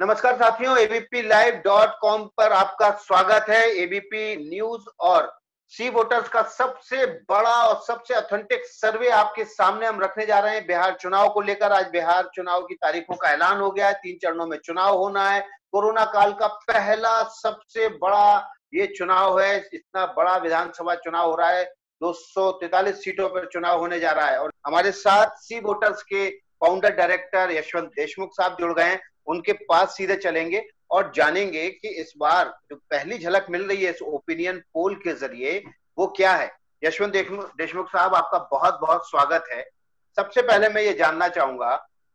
नमस्कार साथियों, abplive.com पर आपका स्वागत है। एबीपी न्यूज और सी वोटर्स का सबसे बड़ा और सबसे ऑथेंटिक सर्वे आपके सामने हम रखने जा रहे हैं बिहार चुनाव को लेकर। आज बिहार चुनाव की तारीखों का ऐलान हो गया है। 3 चरणों में चुनाव होना है। कोरोना काल का पहला सबसे बड़ा ये चुनाव है। इतना बड़ा विधानसभा चुनाव हो रहा है। 243 सीटों पर चुनाव होने जा रहा है और हमारे साथ सी वोटर्स के फाउंडर डायरेक्टर यशवंत देशमुख साहब जुड़ गए हैं। उनके पास सीधे चलेंगे और जानेंगे कि इस बार जो पहली झलक मिल रही है इस ओपिनियन पोल के जरिए वो क्या है। यशवंत देशमुख साहब, आपका बहुत बहुत स्वागत है। सबसे पहले मैं ये जानना चाहूंगा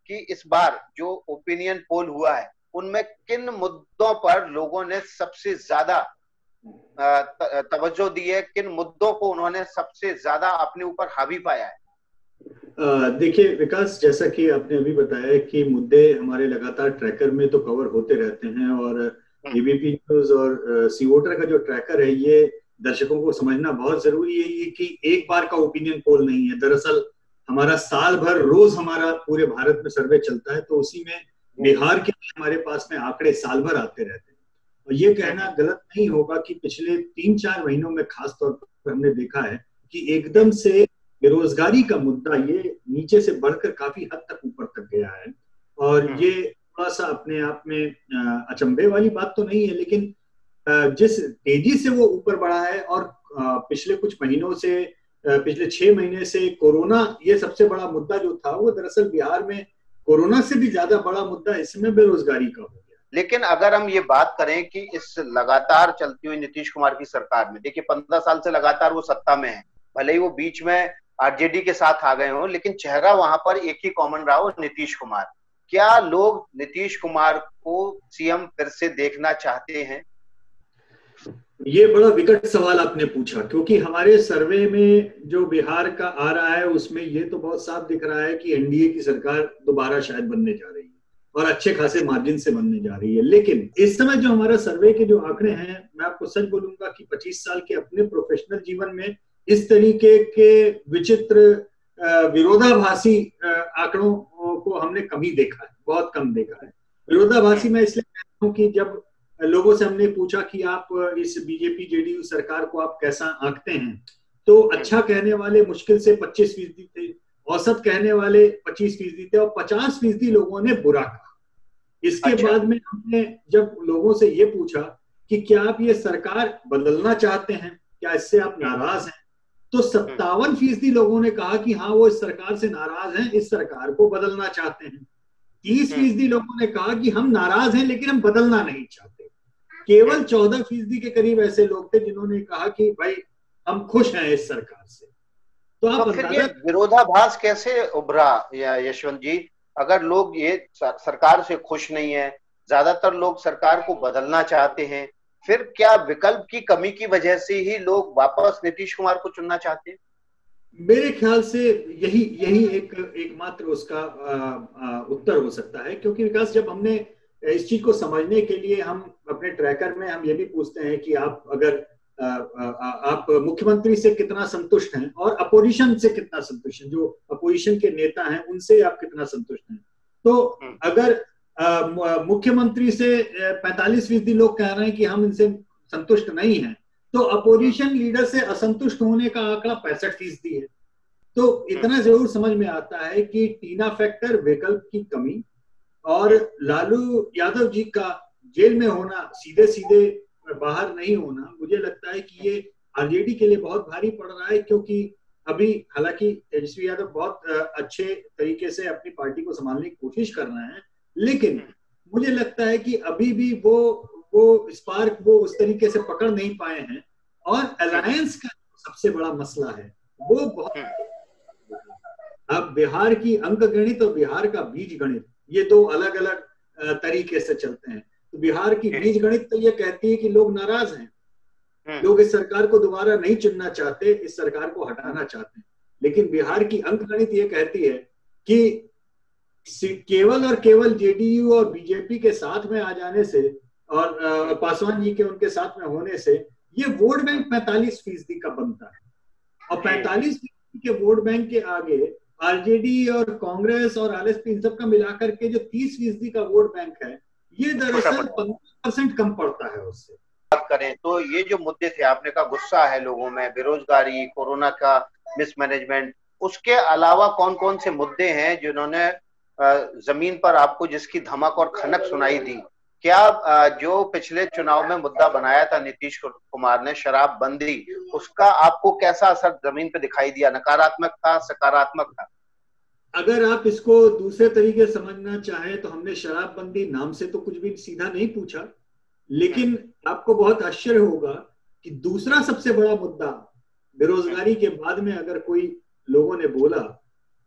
कि इस बार जो ओपिनियन पोल हुआ है उनमें किन मुद्दों पर लोगों ने सबसे ज्यादा तवज्जो दी है, किन मुद्दों को उन्होंने सबसे ज्यादा अपने ऊपर हावी पाया है? देखिए विकास, जैसा कि आपने अभी बताया कि मुद्दे हमारे लगातार ट्रैकर में तो कवर होते रहते हैं और एबीपी न्यूज और सी वोटर का जो ट्रैकर है ये दर्शकों को समझना बहुत जरूरी है ये कि एक बार का ओपिनियन पोल नहीं है। दरअसल हमारा साल भर रोज हमारा पूरे भारत में सर्वे चलता है, तो उसी में बिहार के लिए हमारे पास में आंकड़े साल भर आते रहते हैं। और ये कहना गलत नहीं होगा कि पिछले 3-4 महीनों में खास तौर पर हमने देखा है कि एकदम से बेरोजगारी का मुद्दा ये नीचे से बढ़कर काफी हद तक ऊपर तक गया है। और ये थोड़ा सा अपने आप में अचंभे वाली बात तो नहीं है, लेकिन जिस तेजी से वो ऊपर बढ़ा है और पिछले कुछ महीनों से पिछले 6 महीने से कोरोना ये सबसे बड़ा मुद्दा जो था वो दरअसल बिहार में कोरोना से भी ज्यादा बड़ा मुद्दा इसमें बेरोजगारी का हो गया। लेकिन अगर हम ये बात करें कि इस लगातार चलती हुई नीतीश कुमार की सरकार में, देखिए 15 साल से लगातार वो सत्ता में है, भले ही वो बीच में आरजेडी के साथ आ गए हों, लेकिन चेहरा वहां पर एक ही कॉमन रहा, वो नीतीश कुमार। क्या लोग नीतीश कुमार को सीएम फिर से देखना चाहते हैं? ये बड़ा विकट सवाल आपने पूछा, क्योंकि हमारे सर्वे में जो बिहार का आ रहा है उसमें ये तो बहुत साफ दिख रहा है कि एनडीए की सरकार दोबारा शायद बनने जा रही है और अच्छे खासे मार्जिन से बनने जा रही है। लेकिन इस समय जो हमारा सर्वे के जो आंकड़े हैं, मैं आपको सच बोलूंगा कि 25 साल के अपने प्रोफेशनल जीवन में इस तरीके के विचित्र विरोधाभासी आंकड़ों को हमने कम ही देखा है, बहुत कम देखा है। विरोधाभासी मैं इसलिए कहता हूँ कि जब लोगों से हमने पूछा कि आप इस बीजेपी जेडीयू सरकार को आप कैसा आंकते हैं, तो अच्छा कहने वाले मुश्किल से 25% थे, औसत कहने वाले 25% थे और 50% लोगों ने बुरा कहा। इसके बाद में हमने जब लोगों से ये पूछा कि क्या आप ये सरकार बदलना चाहते हैं, क्या इससे आप नाराज हैं, तो 57% लोगों ने कहा कि हाँ वो इस सरकार से नाराज हैं, इस सरकार को बदलना चाहते हैं। 30% लोगों ने कहा कि हम नाराज हैं लेकिन हम बदलना नहीं चाहते। केवल 14% के करीब ऐसे लोग थे जिन्होंने कहा कि भाई हम खुश हैं इस सरकार से। तो आप फिर ये विरोधाभास कैसे उभरा यशवंत जी? अगर लोग ये सरकार से खुश नहीं है, ज्यादातर लोग सरकार को बदलना चाहते हैं, फिर क्या विकल्प की कमी की वजह से ही लोग वापस नीतीश कुमार को चुनना चाहते हैं? मेरे ख्याल से यही एकमात्र उसका उत्तर हो सकता है, क्योंकि विकास जब हमने इस चीज को समझने के लिए हम अपने ट्रैकर में हम ये भी पूछते हैं कि आप अगर आप मुख्यमंत्री से कितना संतुष्ट हैं और अपोजिशन से कितना संतुष्ट हैं, जो अपोजिशन के नेता हैं उनसे आप कितना संतुष्ट हैं। तो अगर मुख्यमंत्री से 45% लोग कह रहे हैं कि हम इनसे संतुष्ट नहीं हैं, तो अपोजिशन लीडर से असंतुष्ट होने का आंकड़ा 65% है। तो इतना जरूर समझ में आता है कि टीना फैक्टर, विकल्प की कमी और लालू यादव जी का जेल में होना, सीधे सीधे बाहर नहीं होना, मुझे लगता है कि ये आरजेडी के लिए बहुत भारी पड़ रहा है। क्योंकि अभी हालांकि तेजस्वी यादव बहुत अच्छे तरीके से अपनी पार्टी को संभालने की कोशिश कर रहे हैं, लेकिन मुझे लगता है कि अभी भी वो स्पार्क वो उस तरीके से पकड़ नहीं पाए हैं। और अलायंस का सबसे बड़ा मसला है वो बहुत, अब बिहार की अंक गणित और बिहार का बीज गणित ये दो अलग अलग तरीके से चलते हैं। तो बिहार की बीज गणित तो ये कहती है कि लोग नाराज हैं, लोग इस सरकार को दोबारा नहीं चुनना चाहते, इस सरकार को हटाना चाहते हैं। लेकिन बिहार की अंक गणित ये कहती है कि केवल और केवल जेडीयू और बीजेपी के साथ में आ जाने से और पासवान जी के उनके साथ में होने से ये वोट बैंक 45% का बनता है। और 45% के वोट बैंक के आगे आरजेडी और कांग्रेस और आरएसपी इन सब का मिलाकर के जो 30% का वोट बैंक है, ये दरअसल 15% कम पड़ता है उससे। बात करें तो ये जो मुद्दे थे, आपने कहा गुस्सा है लोगों में, बेरोजगारी, कोरोना का मिसमैनेजमेंट, उसके अलावा कौन कौन से मुद्दे हैं जिन्होंने जमीन पर आपको जिसकी धमक और खनक सुनाई दी? क्या जो पिछले चुनाव में मुद्दा बनाया था नीतीश कुमार ने, शराबबंदी, उसका आपको कैसा असर जमीन पे दिखाई दिया? नकारात्मक था, सकारात्मक था? अगर आप इसको दूसरे तरीके से समझना चाहें तो हमने शराबबंदी नाम से तो कुछ भी सीधा नहीं पूछा, लेकिन आपको बहुत आश्चर्य होगा कि दूसरा सबसे बड़ा मुद्दा बेरोजगारी के बाद में अगर कोई लोगों ने बोला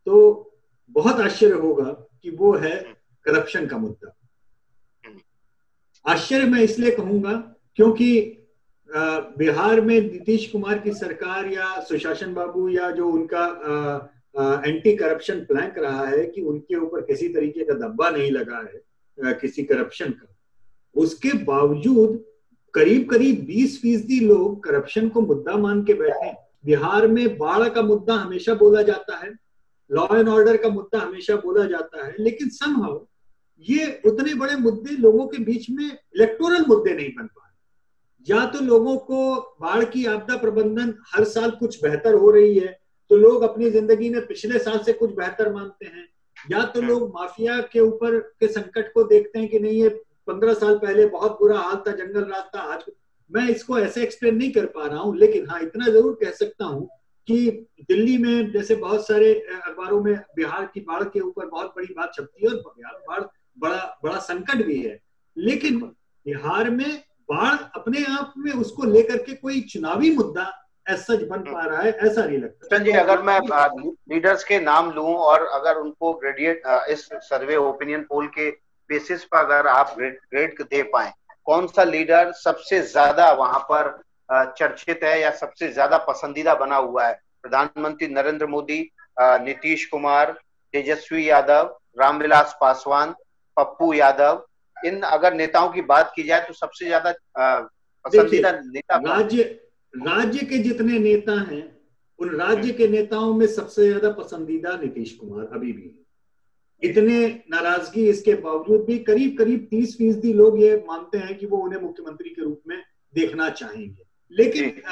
तो बहुत आश्चर्य होगा कि वो है करप्शन का मुद्दा। आश्चर्य मैं इसलिए कहूंगा क्योंकि बिहार में नीतीश कुमार की सरकार या सुशासन बाबू या जो उनका एंटी करप्शन प्लान रहा है कि उनके ऊपर किसी तरीके का धब्बा नहीं लगा है किसी करप्शन का, उसके बावजूद करीब करीब 20% लोग करप्शन को मुद्दा मान के बैठे। बिहार में बाढ़ का मुद्दा हमेशा बोला जाता है, लॉ एंड ऑर्डर का मुद्दा हमेशा बोला जाता है, लेकिन समहाउ ये उतने बड़े मुद्दे लोगों के बीच में इलेक्टोरल मुद्दे नहीं बन पाए। या तो लोगों को बाढ़ की आपदा प्रबंधन हर साल कुछ बेहतर हो रही है तो लोग अपनी जिंदगी में पिछले साल से कुछ बेहतर मानते हैं, या तो लोग माफिया के ऊपर के संकट को देखते हैं कि नहीं ये 15 साल पहले बहुत बुरा हाल था, जंगल राज था, आज मैं इसको ऐसे एक्सप्लेन नहीं कर पा रहा हूं, लेकिन हाँ इतना जरूर कह सकता हूं कि दिल्ली में जैसे बहुत सारे अखबारों में बिहार की बाढ़ के ऊपर बहुत बड़ी बात छपती है और बिहार बाढ़ बड़ा बड़ा संकट भी है, लेकिन बिहार में बाढ़ अपने आप में उसको लेकर के कोई चुनावी मुद्दा सच बन पा रहा है ऐसा नहीं लगता। जी, अगर मैं लीडर्स के नाम लूं और अगर उनको ग्रेडिएट इस सर्वे ओपिनियन पोल के बेसिस पर अगर आप ग्रेड दे पाए, कौन सा लीडर सबसे ज्यादा वहां पर चर्चित है या सबसे ज्यादा पसंदीदा बना हुआ है? प्रधानमंत्री नरेंद्र मोदी, नीतीश कुमार, तेजस्वी यादव, रामविलास पासवान, पप्पू यादव, इन अगर नेताओं की बात की जाए तो सबसे ज्यादा पसंदीदा नेता राज्य के जितने नेता हैं उन राज्य के नेताओं में सबसे ज्यादा पसंदीदा नीतीश कुमार अभी भी। इतने नाराजगी इसके बावजूद भी करीब करीब 30% लोग ये मानते हैं कि वो उन्हें मुख्यमंत्री के रूप में देखना चाहेंगे, लेकिन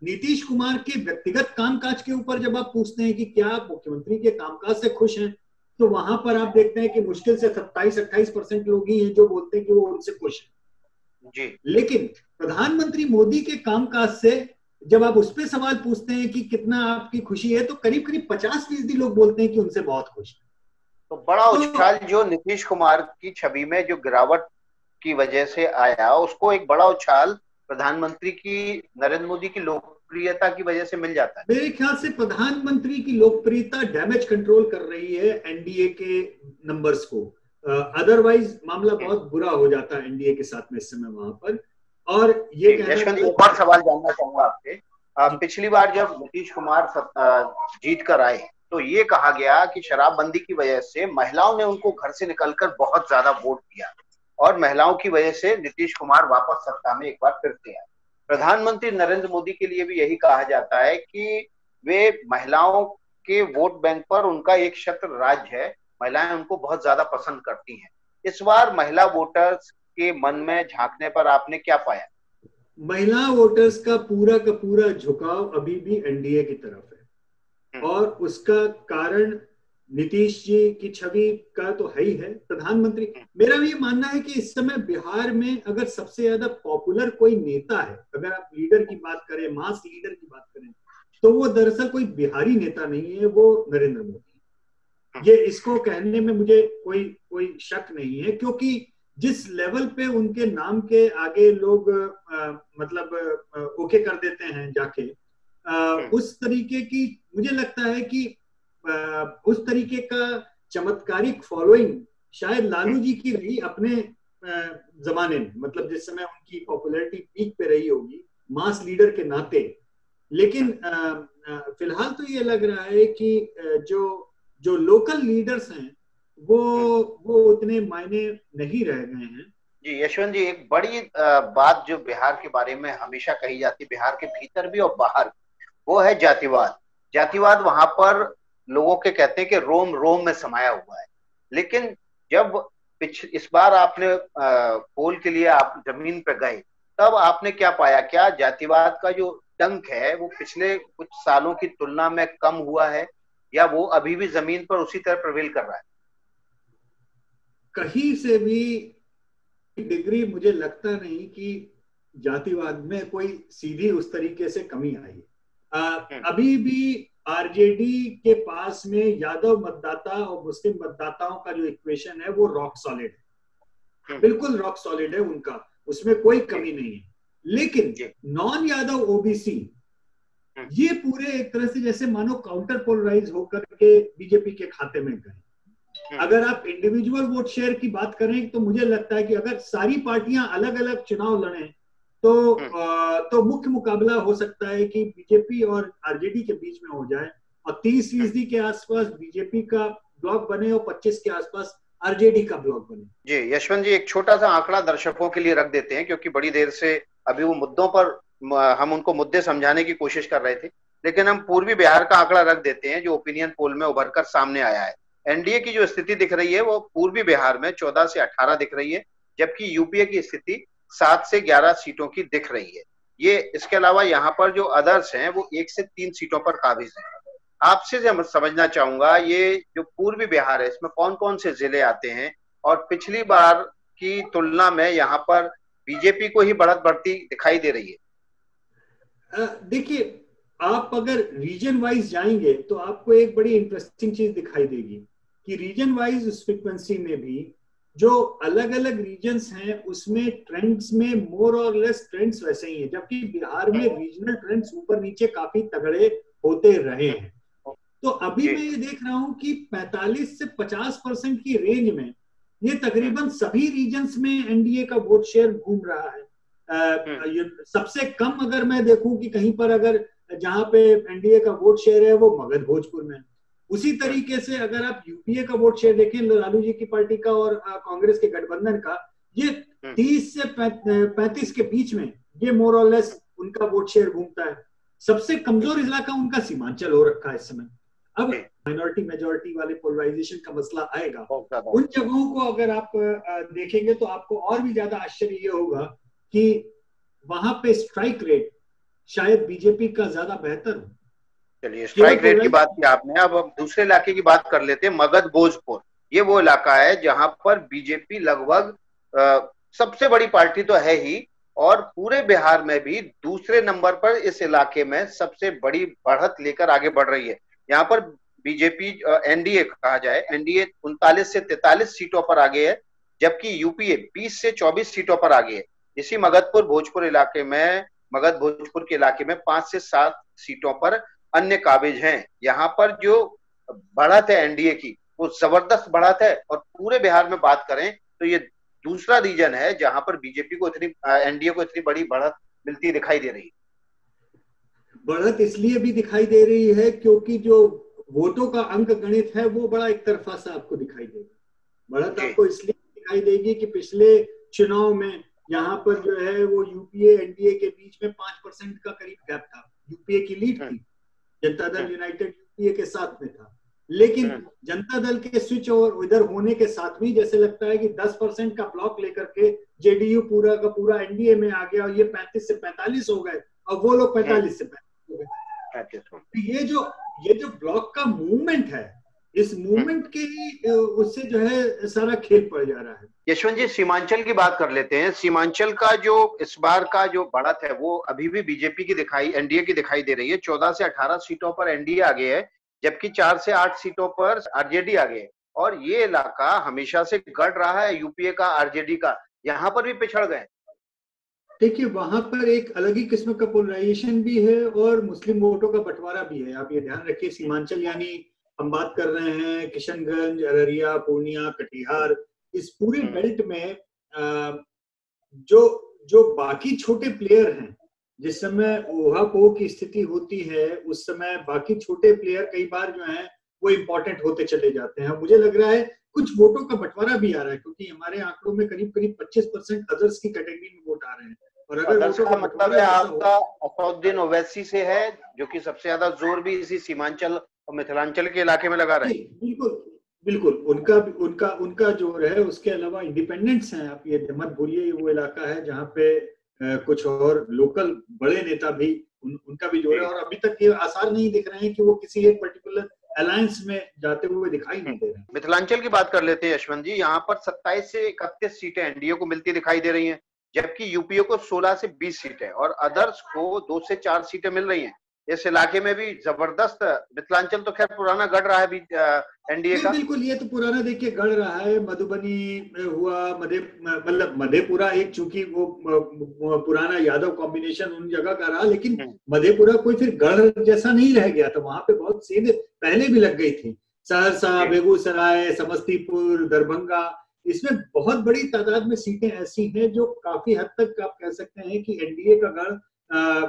नीतीश कुमार के व्यक्तिगत कामकाज के ऊपर जब आप पूछते हैं कि क्या आप मुख्यमंत्री के कामकाज से खुश हैं, तो वहां पर आप देखते हैं कि मुश्किल से 27-28% लोग ही हैं जो बोलते हैं कि वो उनसे खुश हैं जी। लेकिन प्रधानमंत्री मोदी के कामकाज से जब आप उस पर सवाल पूछते हैं कि कितना आपकी खुशी है, तो करीब करीब 50% लोग बोलते हैं कि उनसे बहुत खुश है। तो बड़ा उछाल जो नीतीश कुमार की छवि में जो गिरावट की वजह से आया, उसको एक बड़ा उछाल प्रधानमंत्री की नरेंद्र मोदी की लोकप्रियता की वजह से मिल जाता है। मेरे ख्याल से प्रधानमंत्री की लोकप्रियता डैमेज कंट्रोल कर रही है एनडीए के नंबर्स को, अदरवाइज मामला बहुत बुरा हो जाता है एनडीए के साथ में इस समय वहां पर। और ये यशवंत, एक और सवाल जानना चाहूंगा आपसे। पिछली बार जब नीतीश कुमार जीत कर आए तो ये कहा गया कि शराबबंदी की वजह से महिलाओं ने उनको घर से निकलकर बहुत ज्यादा वोट दिया और महिलाओं की वजह से नीतीश कुमार वापस सत्ता में एक बार फिर से आए। प्रधानमंत्री नरेंद्र मोदी के लिए भी यही कहा जाता है कि वे महिलाओं के वोट बैंक पर उनका एक शत्र राज्य है, महिलाएं उनको बहुत ज्यादा पसंद करती हैं। इस बार महिला वोटर्स के मन में झांकने पर आपने क्या पाया? महिला वोटर्स का पूरा झुकाव अभी भी एनडीए की तरफ है और उसका कारण नीतीश जी की छवि का तो है ही है। प्रधानमंत्री, मेरा भी मानना है कि इस समय बिहार में अगर सबसे ज्यादा पॉपुलर कोई नेता है, अगर आप लीडर की बात करें, मास लीडर की बात करें, तो वो दरअसल कोई बिहारी नेता नहीं है, वो नरेंद्र मोदी। ये इसको कहने में मुझे कोई शक नहीं है, क्योंकि जिस लेवल पे उनके नाम के आगे लोग मतलब ओके कर देते हैं जाके, उस तरीके की मुझे लगता है कि उस तरीके का चमत्कारिक फॉलोइंग शायद लालू जी की रही अपने जमाने में, मतलब जिस समय उनकी पॉपुलैरिटी पीक पे रही होगी मास लीडर के नाते। लेकिन फिलहाल तो ये लग रहा है कि जो लोकल लीडर्स हैं वो उतने मायने नहीं रह गए हैं। जी यशवंत जी, एक बड़ी बात जो बिहार के बारे में हमेशा कही जाती है, बिहार के भीतर भी और बाहर, वो है जातिवाद। जातिवाद वहां पर लोगों के कहते हैं कि रोम रोम में समाया हुआ है, लेकिन जब इस बार आपने पोल के लिए आप जमीन पे गए, तब आपने क्या पाया? क्या जातिवाद का जो डंक है वो पिछले कुछ सालों की तुलना में कम हुआ है, या वो अभी भी जमीन पर उसी तरह प्रवेल कर रहा है? कहीं से भी डिग्री मुझे लगता नहीं कि जातिवाद में कोई सीधी उस तरीके से कमी आई। अभी भी आरजेडी के पास में यादव मतदाता और मुस्लिम मतदाताओं का जो इक्वेशन है वो रॉक सॉलिड है, बिल्कुल रॉक सॉलिड है उनका, उसमें कोई कमी नहीं है। लेकिन नॉन यादव ओबीसी ये पूरे एक तरह से जैसे मानो काउंटर पोलराइज होकर के बीजेपी के खाते में गए। अगर आप इंडिविजुअल वोट शेयर की बात करें तो मुझे लगता है कि अगर सारी पार्टियां अलग अलग चुनाव लड़ें तो मुख्य मुकाबला हो सकता है कि बीजेपी और आरजेडी के बीच में हो जाए, और 30% के आसपास बीजेपी का ब्लॉक बने और 25 के आसपास आरजेडी का ब्लॉक बने। जी यशवंत जी, एक छोटा सा आंकड़ा दर्शकों के लिए रख देते हैं, क्योंकि बड़ी देर से अभी वो मुद्दों पर हम उनको मुद्दे समझाने की कोशिश कर रहे थे, लेकिन हम पूर्वी बिहार का आंकड़ा रख देते हैं जो ओपिनियन पोल में उभर कर सामने आया है। एनडीए की जो स्थिति दिख रही है वो पूर्वी बिहार में 14 से 18 दिख रही है, जबकि यूपीए की स्थिति 7 से 11 सीटों की दिख रही है। ये इसके अलावा यहाँ पर जो अदर्स हैं वो 1 से 3 सीटों पर काबिज हैं। आपसे समझना चाहूंगा, ये जो पूर्वी बिहार है इसमें कौन कौन से जिले आते हैं, और पिछली बार की तुलना में यहाँ पर बीजेपी को ही बढ़त बढ़ती दिखाई दे रही है? देखिए, आप अगर रीजन वाइज जाएंगे तो आपको एक बड़ी इंटरेस्टिंग चीज दिखाई देगी कि रीजन वाइज उस फ्रिक्वेंसी में भी जो अलग अलग रीजन्स हैं उसमें ट्रेंड्स में मोर और लेस ट्रेंड्स वैसे ही हैं, जबकि बिहार में रीजनल ट्रेंड्स ऊपर नीचे काफी तगड़े होते रहे हैं। तो अभी मैं ये देख रहा हूं कि 45 से 50% की रेंज में ये तकरीबन सभी रीजन्स में एनडीए का वोट शेयर घूम रहा है। सबसे कम अगर मैं देखूं कि कहीं पर अगर जहां पे एनडीए का वोट शेयर है वो मगध भोजपुर में। उसी तरीके से अगर आप यूपीए का वोट शेयर देखें लालू जी की पार्टी का और कांग्रेस के गठबंधन का, ये 30 से 35 के बीच में ये मोर और लेस उनका वोट शेयर घूमता है। सबसे कमजोर इलाका उनका सीमांचल हो रखा है इस समय। अब माइनॉरिटी मेजॉरिटी वाले पोलराइजेशन का मसला आएगा, उन जगहों को अगर आप देखेंगे तो आपको और भी ज्यादा आश्चर्य ये होगा कि वहां पे स्ट्राइक रेट शायद बीजेपी का ज्यादा बेहतर हो। चलिए, स्ट्राइक रेट की बात की आपने, अब हम दूसरे इलाके की बात कर लेते हैं। मगध भोजपुर, ये वो इलाका है जहां पर बीजेपी लगभग सबसे बड़ी पार्टी तो है ही, और पूरे बिहार में भी दूसरे नंबर पर इस इलाके में सबसे बड़ी बढ़त लेकर आगे बढ़ रही है। यहाँ पर बीजेपी, एनडीए कहा जाए, एनडीए 39 से 43 सीटों पर आगे है, जबकि यूपीए 20 से 24 सीटों पर आगे है। इसी मगध भोजपुर के इलाके में 5 से 7 सीटों पर अन्य काबिज हैं। यहाँ पर जो बढ़त है एनडीए की वो जबरदस्त बढ़त है, और पूरे बिहार में बात करें तो ये दूसरा रीजन है जहां पर बीजेपी को एनडीए को इतनी बड़ी बढ़त मिलती दिखाई दे रही है। बढ़त इसलिए भी दिखाई दे रही है क्योंकि जो वोटों का अंक गणित है वो बड़ा एक तरफा सा आपको दिखाई देगा। बढ़त आपको इसलिए दिखाई देगी कि पिछले चुनाव में यहाँ पर जो है वो यूपीए एनडीए के बीच में 5% का करीब गैप था। यूपीए की लीड थी, जनता दल यूनाइटेड यूपीए के साथ में था, लेकिन जनता दल के स्विच और इधर होने के साथ में जैसे लगता है कि 10% का ब्लॉक लेकर के जेडीयू पूरा का पूरा एनडीए में आ गया, और ये 35 से 45 हो गए, और वो लोग 45 से 35 हो गए। तो ये जो ब्लॉक का मूवमेंट है, इस मूवमेंट के ही उससे जो है सारा खेल पड़ जा रहा है। यशवंत जी, सीमांचल की बात कर लेते हैं। सीमांचल का जो इस बार का जो बढ़त है वो अभी भी बीजेपी की एनडीए की दिखाई दे रही है। 14 से 18 सीटों पर एनडीए आगे है, जबकि 4 से 8 सीटों पर आरजेडी आगे है, और ये इलाका हमेशा से गढ़ रहा है यूपीए का, आरजेडी का, यहाँ पर भी पिछड़ गए। देखिए, वहां पर एक अलग ही किस्म का पोलराइजेशन भी है और मुस्लिम वोटों का बंटवारा भी है। आप ये ध्यान रखिए, सीमांचल यानी हम बात कर रहे हैं किशनगंज, अररिया, पूर्णिया, कटिहार, इस पूरे बेल्ट में जो बाकी छोटे प्लेयर हैं, जिस समय ओहापोह की स्थिति होती है उस समय बाकी छोटे प्लेयर कई बार जो हैं वो इम्पोर्टेंट होते चले जाते हैं। मुझे लग रहा है कुछ वोटों का बंटवारा भी आ रहा है, क्योंकि हमारे आंकड़ों में करीब 25% अदर्स की कैटेगरी में वोट आ रहे हैं। और अगर अदर्स का मतलब है आपका असदुद्दीन ओवैसी से है, जो कि सबसे ज्यादा जोर भी इसी सीमांचल और मिथिलांचल के इलाके में लगा रहे हैं। बिल्कुल बिल्कुल, उनका उनका उनका जो है, उसके अलावा इंडिपेंडेंट्स हैं, आप ये मत भूलिए, वो इलाका है जहाँ पे कुछ और लोकल बड़े नेता भी उनका भी जोर है, जी। और अभी तक ये आसार नहीं दिख रहे हैं कि वो किसी एक पर्टिकुलर अलायंस में जाते हुए दिखाई नहीं दे रहे हैं। मिथिलांचल की बात कर लेते हैं यशवंत जी। यहाँ पर 27 से 31 सीटें एनडीए को मिलती दिखाई दे रही हैं, जबकि यूपीए को 16 से 20 सीटें और अदर्स को 2 से 4 सीटें मिल रही हैं। इस इलाके में भी जबरदस्त, मिथिलांचल तो खैर पुराना गढ़ रहा है एनडीए नहीं, का। बिल्कुल, ये तो पुराना देखिए गढ़ रहा है। मधुबनी में हुआ, मतलब मधेपुरा एक, चूंकि वो पुराना यादव कॉम्बिनेशन उन जगह का रहा, लेकिन मधेपुरा कोई फिर गढ़ जैसा नहीं रह गया था। वहां पे बहुत सीध पहले भी लग गई थी। सहरसा, बेगूसराय, समस्तीपुर, दरभंगा, इसमें बहुत बड़ी तादाद में सीटें ऐसी हैं जो काफी हद तक आप कह सकते हैं कि एनडीए का गढ़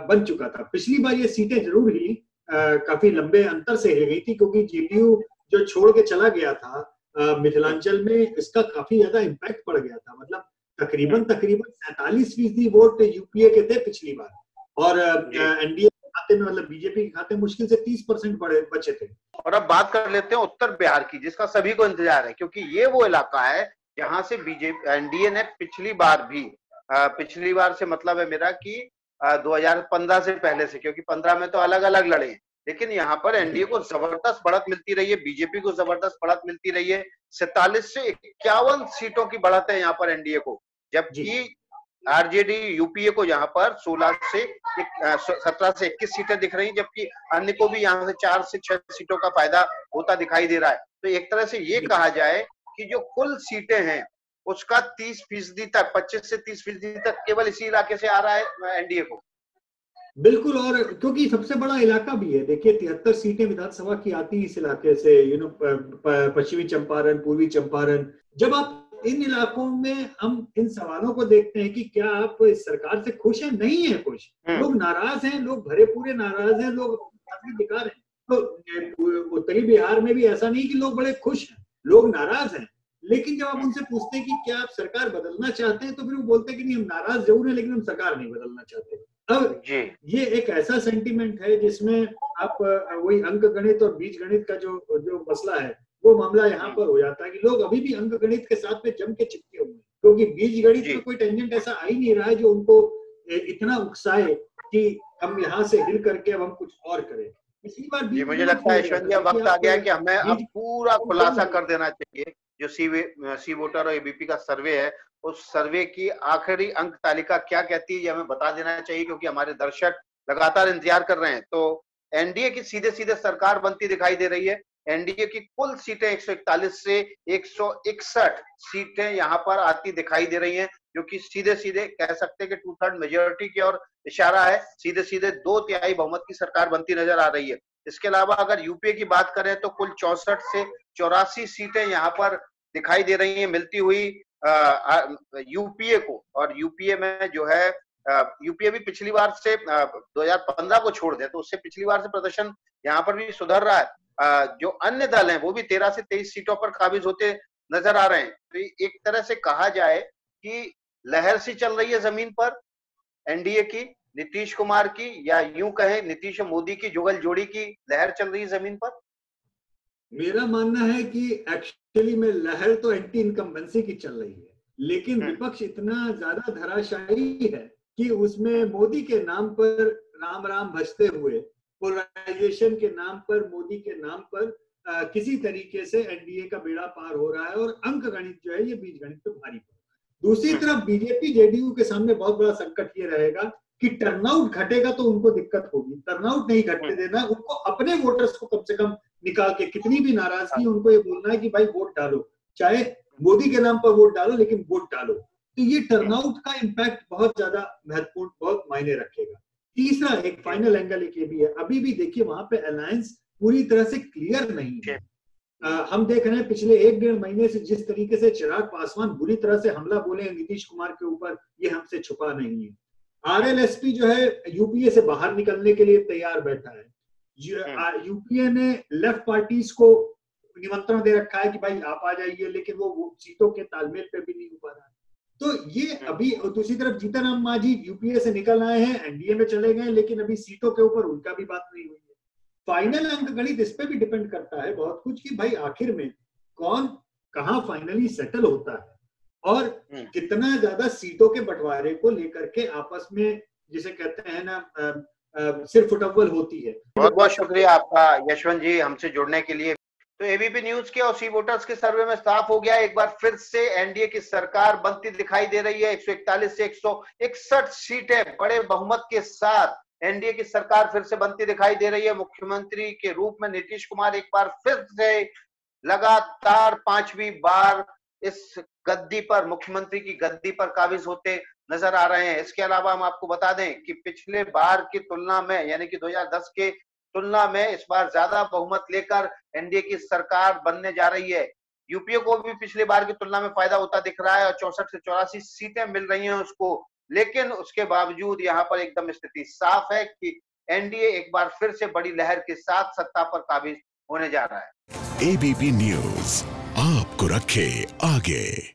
बन चुका था। पिछली बार ये सीटें जरूर हिली, काफी लंबे अंतर से हिल गई थी, क्योंकि जेडीयू जो छोड़ के चला गया था मिथिलांचल में, इसका काफी ज्यादा इम्पैक्ट पड़ गया था। मतलब तकरीबन तकरीबन 47% वोट यूपीए के थे पिछली बार, और एनडीए के खाते में, मतलब बीजेपी के खाते में मुश्किल से 30% बचे थे। और अब बात कर लेते हैं उत्तर बिहार की, जिसका सभी को इंतजार है, क्योंकि ये वो इलाका है जहां से बीजेपी एनडीए ने पिछली बार से मतलब है मेरा कि 2015 से पहले से, क्योंकि 15 में तो अलग अलग लड़े, लेकिन यहाँ पर एनडीए को जबरदस्त बढ़त मिलती रही है, बीजेपी को जबरदस्त बढ़त मिलती रही है। 47 से 51 सीटों की बढ़त है यहाँ पर एनडीए को, जबकि आरजेडी यूपीए को यहाँ पर 17 से 21 सीटें दिख रही, जबकि अन्य को भी यहाँ से 4 से 6 सीटों का फायदा होता दिखाई दे रहा है। तो एक तरह से ये कहा जाए कि जो कुल सीटें हैं उसका 30% तक, 25 से 30% तक केवल इसी इलाके से आ रहा है एनडीए को। बिल्कुल, और क्योंकि सबसे बड़ा इलाका भी है, देखिए 73 सीटें विधानसभा की आती है इस इलाके से, पश्चिमी चंपारण, पूर्वी चंपारण। जब आप इन इलाकों में हम इन सवालों को देखते हैं कि क्या आप इस सरकार से खुश हैं, नहीं है खुश, लोग नाराज हैं, लोग भरे पूरे नाराज हैं, लोग बेकार हैं। तो उत्तरी बिहार में भी ऐसा नहीं कि लोग बड़े खुश हैं, लोग नाराज हैं। लेकिन जब आप उनसे पूछते हैं कि क्या आप सरकार बदलना चाहते हैं, तो फिर वो बोलते हैं कि नहीं, हम नाराज जरूर हैं, लेकिन हम सरकार नहीं बदलना चाहते। अब ये एक ऐसा सेंटीमेंट है जिसमें आप वही अंक गणित और बीज गणित का जो मसला है, वो मामला यहाँ पर हो जाता है कि लोग अभी भी अंक गणित के साथ में जम के चिपके हुए हैं, क्योंकि बीज गणित में कोई टेंजेंट ऐसा आ ही नहीं रहा है जो उनको इतना उकसाए कि हम यहाँ से हिल करके अब हम कुछ और करें। पिछली बार भी मुझे लगता है यशवंत जी, वक्त आ गया है कि हमें अब पूरा खुलासा कर देना चाहिए। जो सी वोटर और एबीपी का सर्वे है, उस सर्वे की आखिरी अंक तालिका क्या कहती है, ये हमें बता देना चाहिए, क्योंकि हमारे दर्शक लगातार इंतजार कर रहे हैं। तो एनडीए की सीधे सीधे सरकार बनती दिखाई दे रही है। एनडीए की कुल सीटें 141 से 161 सीटें यहाँ पर आती दिखाई दे रही हैं, जो कि सीधे सीधे कह सकते हैं कि 2/3 मेजोरिटी की ओर इशारा है। सीधे सीधे 2/3 बहुमत की सरकार बनती नजर आ रही है। इसके अलावा अगर यूपीए की बात करें तो कुल 64 से 84 सीटें यहाँ पर दिखाई दे रही हैं मिलती हुई यूपीए को। और यूपीए में जो है, यूपीए भी पिछली बार से 2015 को छोड़ दे तो उससे पिछली बार से प्रदर्शन यहाँ पर भी सुधर रहा है। जो अन्य दल हैं वो भी 13 से 23 सीटों पर काबिज होते नजर आ रहे हैं। तो एक तरह से कहा जाए कि लहर सी चल रही है जमीन पर एनडीए की, नीतीश कुमार की, या यूं कहें नीतीश और मोदी की जुगल जोड़ी की लहर चल रही है जमीन पर। मेरा मानना है कि एक्चुअली में लहर तो एंटी इनकम्बेंसी की चल रही है, लेकिन विपक्ष इतना ज्यादा धराशायी है कि उसमें मोदी के नाम पर राम राम भजते हुए, पोलराइजेशन के नाम पर, मोदी के नाम पर किसी तरीके से एनडीए का बेड़ा पार हो रहा है, और अंक गणित जो है ये बीज गणित पे भारी पड़ रहा है। दूसरी तरफ बीजेपी जेडीयू के सामने बहुत बड़ा संकट ये रहेगा कि टर्नआउट घटेगा तो उनको दिक्कत होगी। टर्नआउट नहीं घटने देना, उनको अपने वोटर्स को कम से कम निकाल के, कितनी भी नाराजगी, उनको ये बोलना है कि भाई वोट डालो, चाहे मोदी के नाम पर वोट डालो, लेकिन वोट डालो। तो ये टर्नआउट का इम्पैक्ट बहुत ज्यादा महत्वपूर्ण, बहुत मायने रखेगा। तीसरा एक फाइनल एंगल एक ये भी है, अभी भी देखिए वहां पे अलायंस पूरी तरह से क्लियर नहीं है। हम देख रहे हैं पिछले 1-1.5 महीने से जिस तरीके से चिराग पासवान बुरी तरह से हमला बोले नीतीश कुमार के ऊपर, ये हमसे छुपा नहीं है। आरएलएसपी जो है यूपीए से बाहर निकलने के लिए तैयार बैठा है। यूपीए ने लेफ्ट पार्टीज को निमंत्रण दे रखा है कि भाई आप आ जाइए, लेकिन वो सीटों के तालमेल पे भी नहीं हो पा रहा है। तो ये अभी, दूसरी तरफ जीतन राम मांझी यूपीए से निकल आए हैं, एनडीए में चले गए, लेकिन अभी सीटों के ऊपर उनका भी बात नहीं हुई है। फाइनल अंक गणित इस पे भी डिपेंड करता है बहुत कुछ कि भाई आखिर में कौन कहाँ फाइनली सेटल होता है और कितना ज्यादा सीटों के बंटवारे को लेकर के आपस में जिसे कहते हैं ना सिर फुटअव्वल होती है। बहुत बहुत शुक्रिया आपका यशवंत जी हमसे जुड़ने के लिए। तो एबीपी न्यूज के और सी वोटर्स के सर्वे में साफ हो गया, एक बार फिर से एनडीए की सरकार बनती दिखाई दे रही है। 141 से 161 सीटें बड़े बहुमत के साथ एनडीए की सरकार फिर से बनती दिखाई दे रही है। मुख्यमंत्री के रूप में नीतीश कुमार एक बार फिर से लगातार 5वीं बार इस गद्दी पर, मुख्यमंत्री की गद्दी पर काबिज होते नजर आ रहे हैं। इसके अलावा हम आपको बता दें कि पिछले बार की तुलना में, यानी कि 2010 के तुलना में इस बार ज्यादा बहुमत लेकर एनडीए की सरकार बनने जा रही है। यूपीए को भी पिछली बार की तुलना में फायदा होता दिख रहा है और 64 से 84 सीटें मिल रही हैं उसको, लेकिन उसके बावजूद यहाँ पर एकदम स्थिति साफ है कि एनडीए एक बार फिर से बड़ी लहर के साथ सत्ता पर काबिज होने जा रहा है। एबीपी न्यूज आपको रखे आगे।